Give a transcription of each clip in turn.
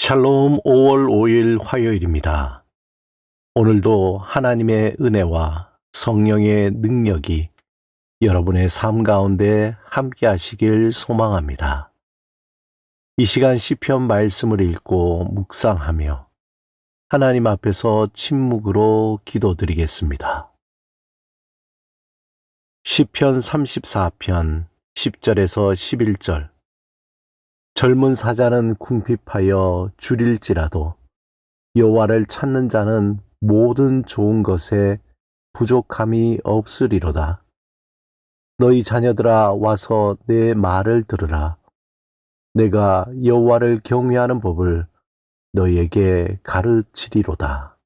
샬롬 5월 5일 화요일입니다. 오늘도 하나님의 은혜와 성령의 능력이 여러분의 삶 가운데 함께 하시길 소망합니다. 이 시간 시편 말씀을 읽고 묵상하며 하나님 앞에서 침묵으로 기도드리겠습니다. 시편 34편 10절에서 11절. 젊은 사자는 궁핍하여 줄일지라도 여호와를 찾는 자는 모든 좋은 것에 부족함이 없으리로다. 너희 자녀들아 와서 내 말을 들으라. 내가 여호와를 경외하는 법을 너희에게 가르치리로다.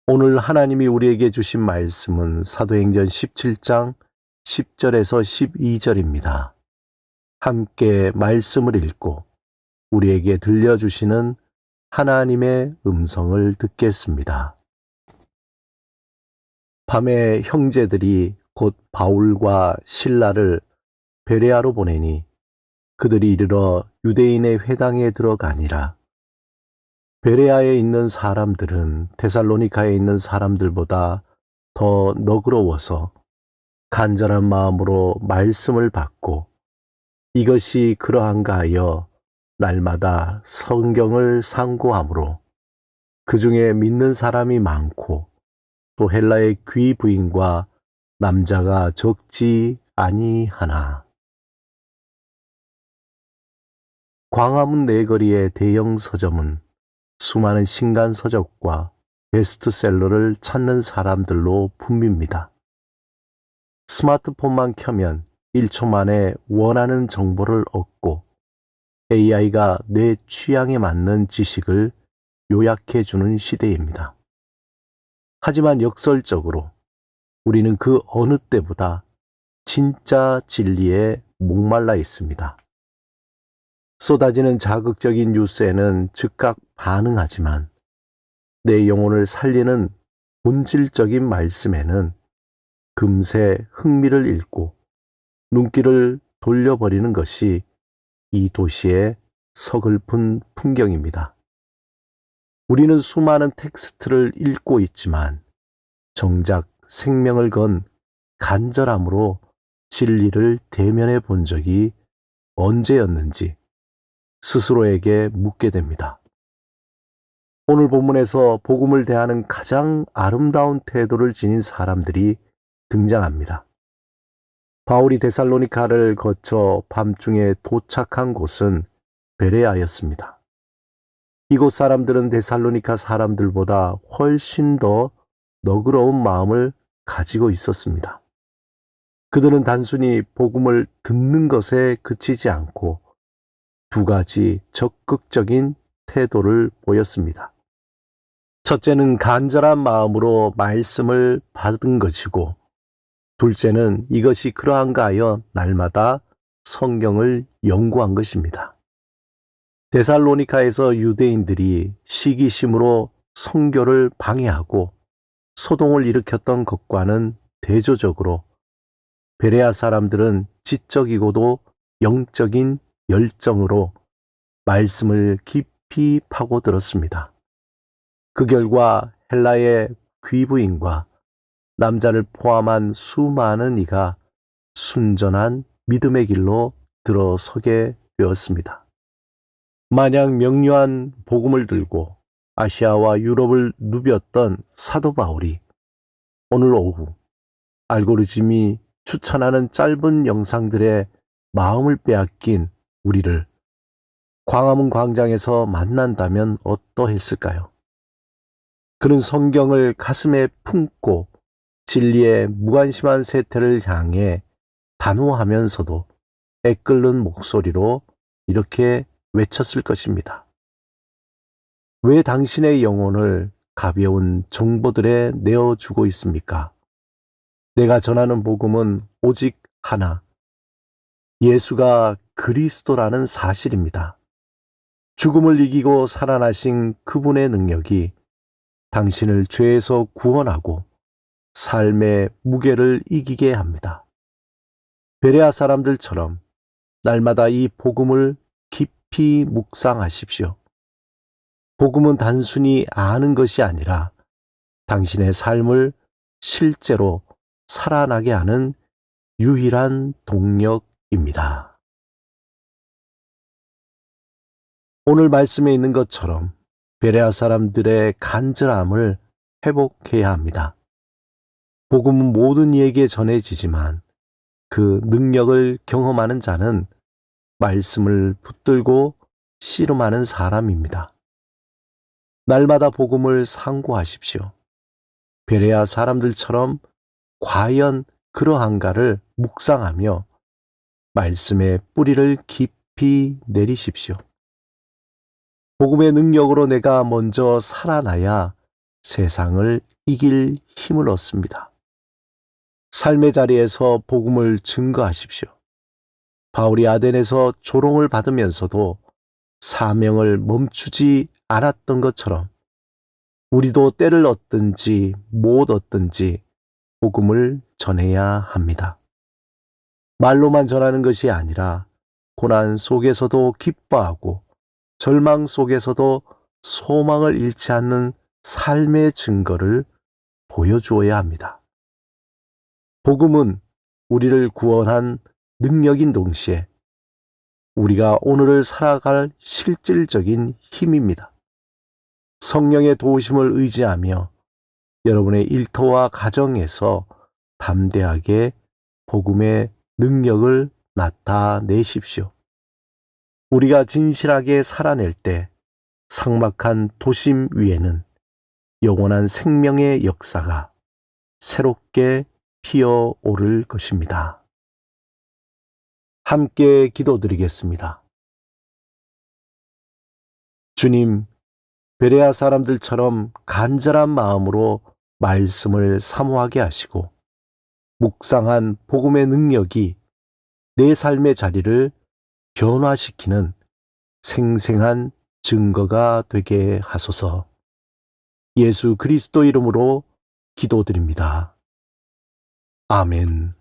오늘 하나님이 우리에게 주신 말씀은 사도행전 17장 10절에서 12절입니다. 함께 말씀을 읽고 우리에게 들려주시는 하나님의 음성을 듣겠습니다. 밤에 형제들이 곧 바울과 실라를 베레아로 보내니 그들이 이르러 유대인의 회당에 들어가니라. 베레아에 있는 사람들은 데살로니가에 있는 사람들보다 더 너그러워서 간절한 마음으로 말씀을 받고 이것이 그러한가 하여 날마다 성경을 상고하므로 그 중에 믿는 사람이 많고 또 헬라의 귀부인과 남자가 적지 아니하나. 광화문 네거리의 대형 서점은 수많은 신간 서적과 베스트셀러를 찾는 사람들로 붐빕니다. 스마트폰만 켜면 1초 만에 원하는 정보를 얻고 AI가 내 취향에 맞는 지식을 요약해주는 시대입니다. 하지만 역설적으로 우리는 그 어느 때보다 진짜 진리에 목말라 있습니다. 쏟아지는 자극적인 뉴스에는 즉각 반응하지만 내 영혼을 살리는 본질적인 말씀에는 금세 흥미를 잃고 눈길을 돌려버리는 것이 이 도시의 서글픈 풍경입니다. 우리는 수많은 텍스트를 읽고 있지만 정작 생명을 건 간절함으로 진리를 대면해 본 적이 언제였는지 스스로에게 묻게 됩니다. 오늘 본문에서 복음을 대하는 가장 아름다운 태도를 지닌 사람들이 등장합니다. 바울이 데살로니가를 거쳐 밤중에 도착한 곳은 베레아였습니다. 이곳 사람들은 데살로니가 사람들보다 훨씬 더 너그러운 마음을 가지고 있었습니다. 그들은 단순히 복음을 듣는 것에 그치지 않고 두 가지 적극적인 태도를 보였습니다. 첫째는 간절한 마음으로 말씀을 받은 것이고, 둘째는 이것이 그러한가 하여 날마다 성경을 연구한 것입니다. 데살로니가에서 유대인들이 시기심으로 선교를 방해하고 소동을 일으켰던 것과는 대조적으로 베레아 사람들은 지적이고도 영적인 열정으로 말씀을 깊이 깊이 파고들었습니다. 그 결과 헬라의 귀부인과 남자를 포함한 수많은 이가 순전한 믿음의 길로 들어서게 되었습니다. 마냥 명료한 복음을 들고 아시아와 유럽을 누볐던 사도 바울이 오늘 오후 알고리즘이 추천하는 짧은 영상들의 마음을 빼앗긴 우리를 광화문 광장에서 만난다면 어떠했을까요? 그는 성경을 가슴에 품고 진리의 무관심한 세태를 향해 단호하면서도 애끓는 목소리로 이렇게 외쳤을 것입니다. 왜 당신의 영혼을 가벼운 정보들에 내어주고 있습니까? 내가 전하는 복음은 오직 하나, 예수가 그리스도라는 사실입니다. 죽음을 이기고 살아나신 그분의 능력이 당신을 죄에서 구원하고 삶의 무게를 이기게 합니다. 베레아 사람들처럼 날마다 이 복음을 깊이 묵상하십시오. 복음은 단순히 아는 것이 아니라 당신의 삶을 실제로 살아나게 하는 유일한 동력입니다. 오늘 말씀에 있는 것처럼 베레아 사람들의 간절함을 회복해야 합니다. 복음은 모든 이에게 전해지지만 그 능력을 경험하는 자는 말씀을 붙들고 씨름하는 사람입니다. 날마다 복음을 상고하십시오. 베레아 사람들처럼 과연 그러한가를 묵상하며 말씀의 뿌리를 깊이 내리십시오. 복음의 능력으로 내가 먼저 살아나야 세상을 이길 힘을 얻습니다. 삶의 자리에서 복음을 증거하십시오. 바울이 아덴에서 조롱을 받으면서도 사명을 멈추지 않았던 것처럼 우리도 때를 얻든지 못 얻든지 복음을 전해야 합니다. 말로만 전하는 것이 아니라 고난 속에서도 기뻐하고 절망 속에서도 소망을 잃지 않는 삶의 증거를 보여주어야 합니다. 복음은 우리를 구원한 능력인 동시에 우리가 오늘을 살아갈 실질적인 힘입니다. 성령의 도우심을 의지하며 여러분의 일터와 가정에서 담대하게 복음의 능력을 나타내십시오. 우리가 진실하게 살아낼 때 삭막한 도심 위에는 영원한 생명의 역사가 새롭게 피어오를 것입니다. 함께 기도드리겠습니다. 주님, 베레아 사람들처럼 간절한 마음으로 말씀을 사모하게 하시고 묵상한 복음의 능력이 내 삶의 자리를 변화시키는 생생한 증거가 되게 하소서. 예수 그리스도 이름으로 기도드립니다. 아멘.